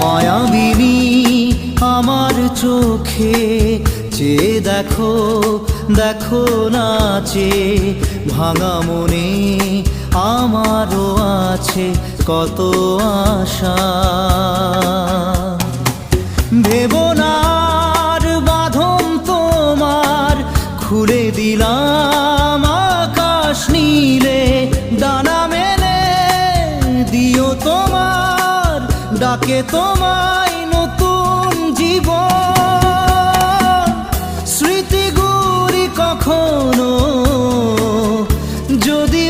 মায়াবিনী আমার চোখে চেয়ে দেখো, দেখো নাচে ভাঙা মনে আমারও আছে কত আশা। ভেবো না আর বাঁধন তোমার, খুলে দিলাম আকাশ নীলে, ডানা মেলে দিও তোমার ডাকে তোমায় নতুন জীবন। স্মৃতিগুলি কখনো যদি